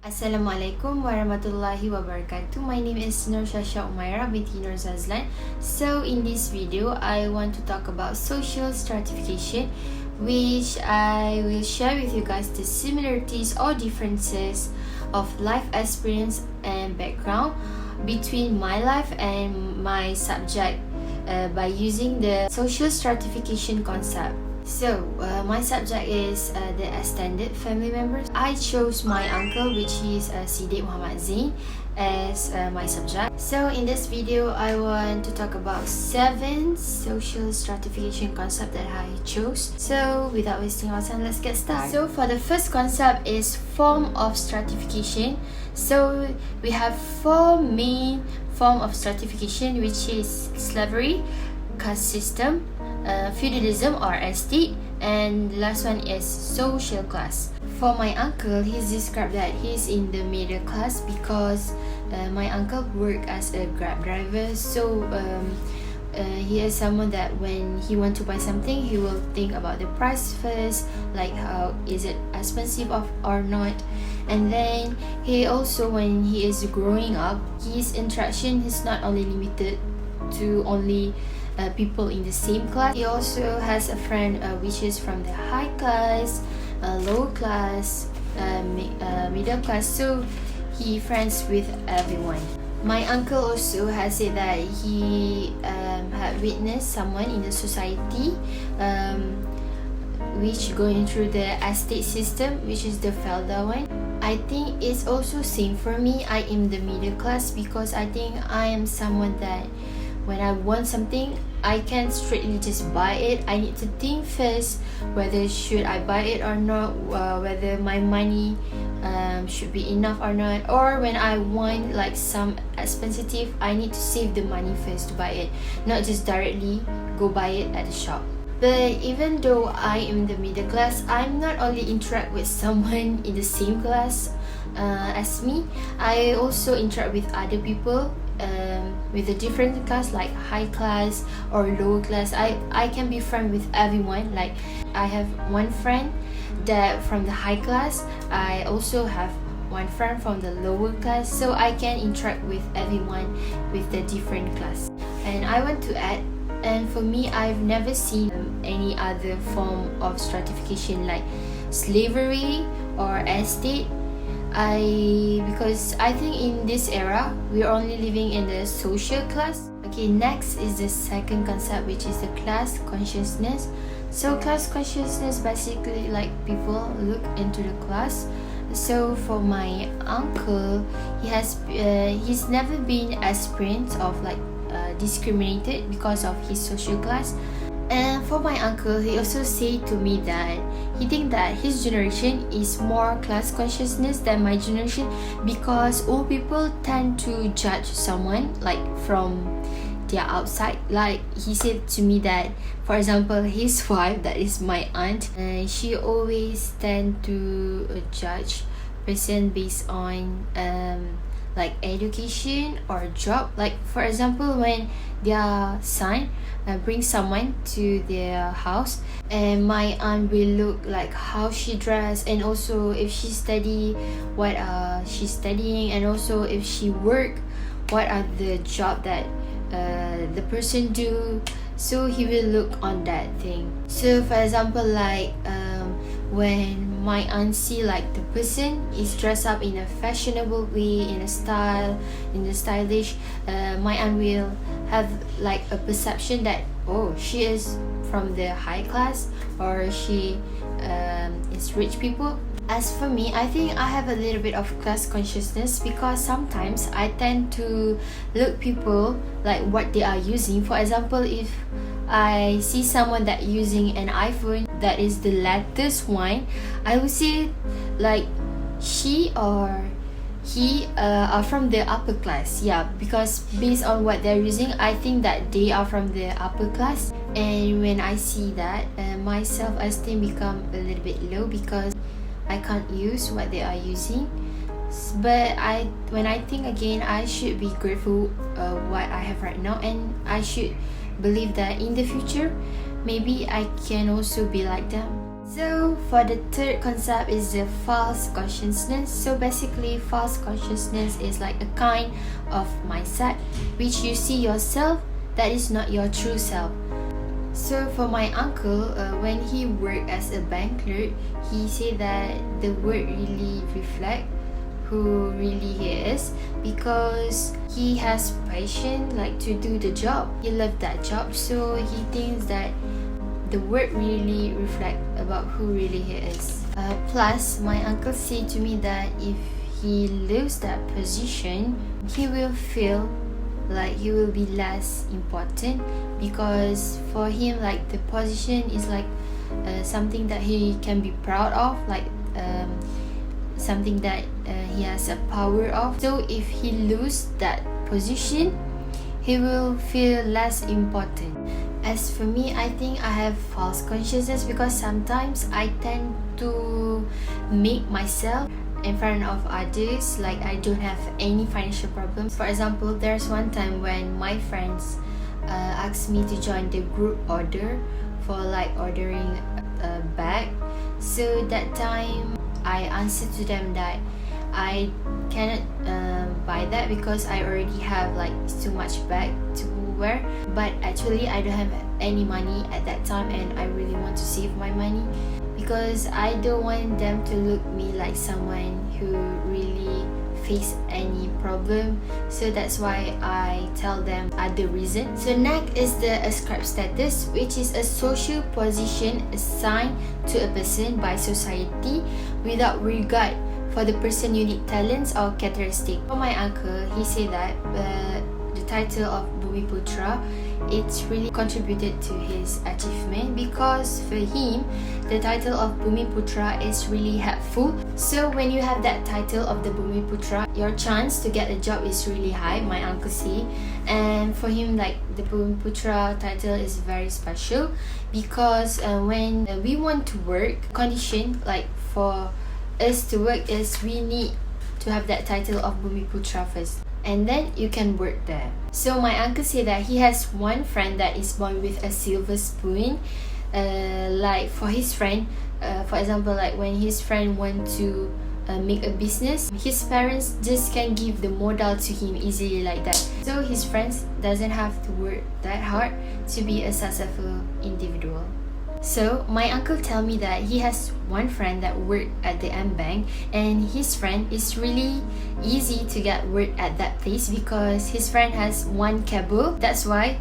Assalamualaikum warahmatullahi wabarakatuh. My name is Syasya Umairah binti Zazlan. So in this video, I want to talk about social stratification, which I will share with you guys the similarities or differences of life experience and background between my life and my subject by using the social stratification concept. So, my subject is the extended family members. I chose my uncle, which is Siddiq Muhammad Zain, as my subject. So, in this video, I want to talk about 7 social stratification concepts that I chose. So, without wasting our time, let's get started. So, for the first concept is form of stratification. So, we have 4 main form of stratification, which is slavery, caste system, feudalism or estate, and the last one is social class. For my uncle, he's described that he's in the middle class because my uncle worked as a Grab driver. So he is someone that when he want to buy something, he will think about the price first, like how is it expensive or not. And then he also, when he is growing up, his interaction is not only limited to only people in the same class. He also has a friend which is from the high class, low class, middle class, so he friends with everyone. My uncle also has said that he had witnessed someone in the society which going through the estate system, which is the feudal one. I think it's also same for me. I am the middle class because I think I am someone that when I want something, I can't straightly just buy it. I need to think first whether should I buy it or not, whether my money should be enough or not, or when I want like some expensive, I need to save the money first to buy it, not just directly go buy it at the shop. But even though I am the middle class, I'm not only interact with someone in the same class as me, I also interact with other people with a different class, like high class or low class. I can be friend with everyone. Like I have one friend that from the high class, I also have one friend from the lower class, so I can interact with everyone with the different class. And I want to add, and for me, I've never seen any other form of stratification like slavery or estate. Because I think in this era we're only living in the social class. Okay, next is the second concept, which is the class consciousness. So class consciousness basically like people look into the class. So for my uncle, he's never been experienced of like discriminated because of his social class. And for my uncle, he also said to me that he think that his generation is more class consciousness than my generation because old people tend to judge someone like from their outside. Like he said to me that, for example, his wife, that is my aunt, she always tend to judge person based on like education or job. Like for example, when their son brings someone to their house, and my aunt will look like how she dress, and also if she study, what she's studying, and also if she work, what are the job that the person do. So he will look on that thing. So for example, like when my aunt see like the person is dressed up in a fashionable way, in a stylish, my aunt will have like a perception that, oh, she is from the high class, or she is rich people. As for me, I think I have a little bit of class consciousness because sometimes I tend to look people like what they are using. For example, if I see someone that using an iPhone that is the latest one, I would say like she or he are from the upper class. Yeah, because based on what they're using, I think that they are from the upper class. And when I see that, my self-esteem become a little bit low because I can't use what they are using. But when I think again, I should be grateful what I have right now, and I should believe that in the future maybe I can also be like them. So for the third concept is the false consciousness. So basically false consciousness is like a kind of mindset which you see yourself that is not your true self. So for my uncle, when he worked as a bank clerk, he said that the work really reflect who really he is, because he has passion like to do the job. He loved that job, so he thinks that the work really reflect about who really he is. Plus, my uncle said to me that if he lose that position, he will feel like he will be less important, because for him like the position is like something that he can be proud of, like something that he has a power of. So if he lose that position, he will feel less important. As for me, I think I have false consciousness because sometimes I tend to make myself in front of others like I don't have any financial problems. For example, there's one time when my friends asked me to join the group order for like ordering a bag. So that time I answered to them that I cannot buy that because I already have like too much bag to wear, but actually I don't have any money at that time and I really want to save my money because I don't want them to look me like someone who really face any problem. So that's why I tell them other reason. So next is the ascribed status, which is a social position assigned to a person by society without regard for the person's unique talents or characteristics. For my uncle, he said that the title of Bumi Putra, it's really contributed to his achievement, because for him the title of Bumi Putra is really helpful. So when you have that title of the Bumi Putra, your chance to get a job is really high, my uncle say. And for him, like the Bumi Putra title is very special because when we want to work, condition like for us to work is we need to have that title of Bumi Putra first, and then you can work there. So my uncle said that he has one friend that is born with a silver spoon. Like for his friend, for example, like when his friend want to make a business, his parents just can give the modal to him easily like that. So his friends doesn't have to work that hard to be a successful individual. So my uncle tell me that he has one friend that worked at the M Bank, and his friend is really easy to get work at that place because his friend has one cable. That's why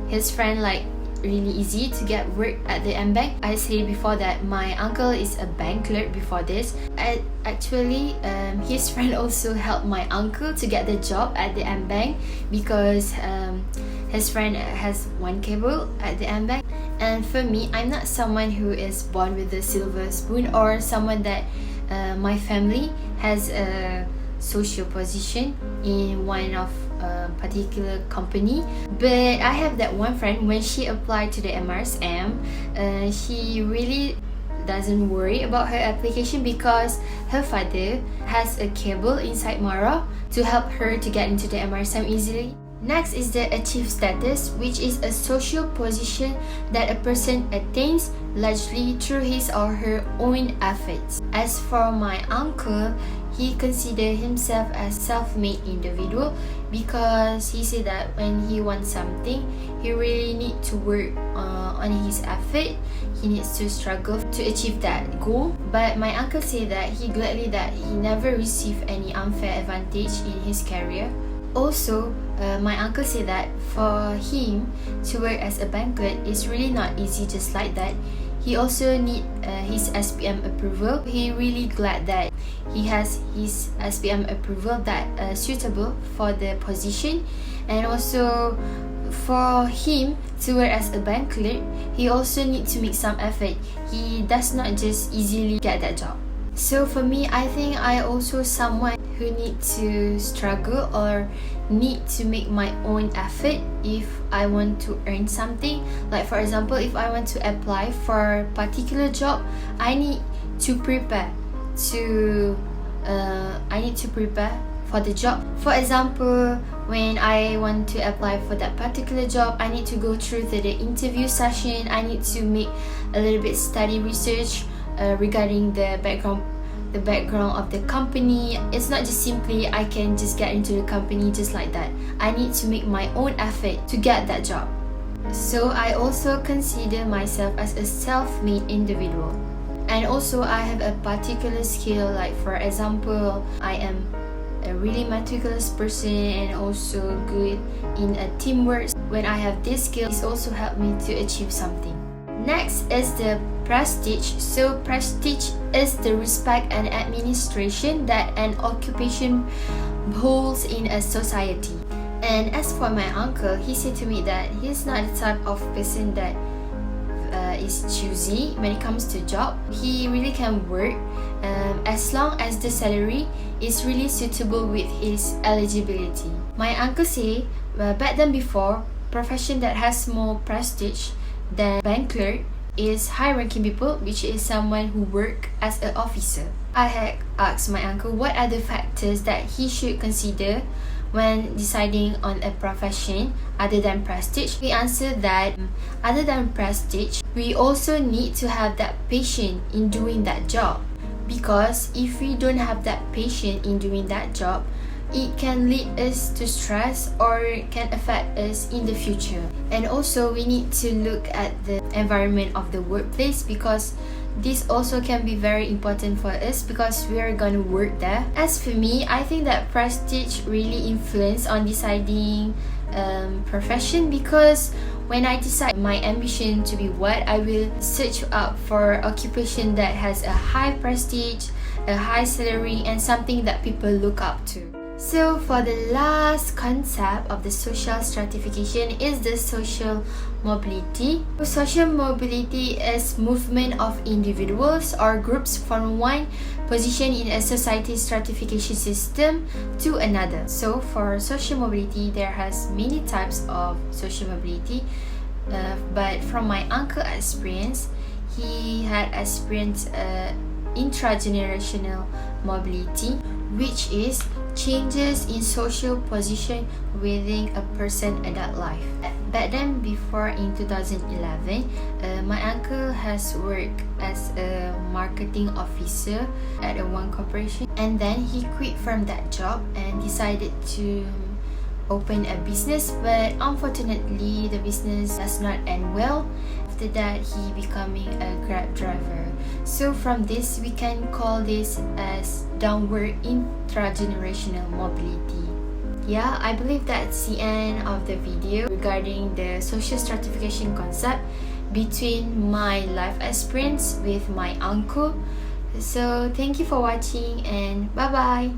his friend like really easy to get work at the M Bank. I said before that my uncle is a bank clerk before this. Actually, his friend also helped my uncle to get the job at the M Bank because his friend has one cable at the M Bank. And for me, I'm not someone who is born with a silver spoon or someone that my family has a social position in one of a particular company. But I have that one friend, when she applied to the MRSM, she really doesn't worry about her application because her father has a cable inside Mara to help her to get into the MRSM easily. Next is the achieved status, which is a social position that a person attains largely through his or her own efforts. As for my uncle, he considered himself as self-made individual because he said that when he wants something, he really need to work on his effort. He needs to struggle to achieve that goal. But my uncle said that he gladly that he never received any unfair advantage in his career. Also, my uncle said that for him to work as a bank clerk is really not easy just like that. He also need his SPM approval. He really glad that he has his SPM approval that suitable for the position. And also for him to work as a bank clerk, he also need to make some effort. He does not just easily get that job. So for me, I think I also someone who need to struggle or need to make my own effort if I want to earn something. Like for example, if I want to apply for a particular job, I need to prepare for the job. For example, when I want to apply for that particular job, I need to go through the interview session. I need to make a little bit study research regarding the background of the company. It's not just simply I can just get into the company just like that. I need to make my own effort to get that job. So I also consider myself as a self-made individual. And also I have a particular skill, like for example, I am a really meticulous person and also good in a teamwork. When I have this skill, it's also helped me to achieve something. Next is the prestige. So prestige is the respect and administration that an occupation holds in a society. And as for my uncle, he said to me that he's not the type of person that is choosy when it comes to job. He really can work as long as the salary is really suitable with his eligibility. My uncle say back then before, profession that has more prestige than bank clerk is high-ranking people, which is someone who work as an officer. I had asked my uncle what are the factors that he should consider when deciding on a profession other than prestige. He answered that other than prestige, we also need to have that passion in doing that job, because if we don't have that passion in doing that job, it can lead us to stress or can affect us in the future. And also we need to look at the environment of the workplace, because this also can be very important for us because we are gonna work there. As for me, I think that prestige really influence on deciding profession, because when I decide my ambition to be what, I will search up for occupation that has a high prestige, a high salary, and something that people look up to. So for the last concept of the social stratification is the social mobility. Social mobility is movement of individuals or groups from one position in a society stratification system to another. So for social mobility, there has many types of social mobility, but from my uncle's experience, he had experienced intragenerational mobility, which is changes in social position within a person's adult life. Back then, before in 2011, my uncle has worked as a marketing officer at one corporation, and then he quit from that job and decided to open a business, but unfortunately the business does not end well. After that, he becoming a Grab driver. So from this, we can call this as downward intragenerational mobility. Yeah, I believe that's the end of the video regarding the social stratification concept between my life experience with my uncle. So thank you for watching and bye bye.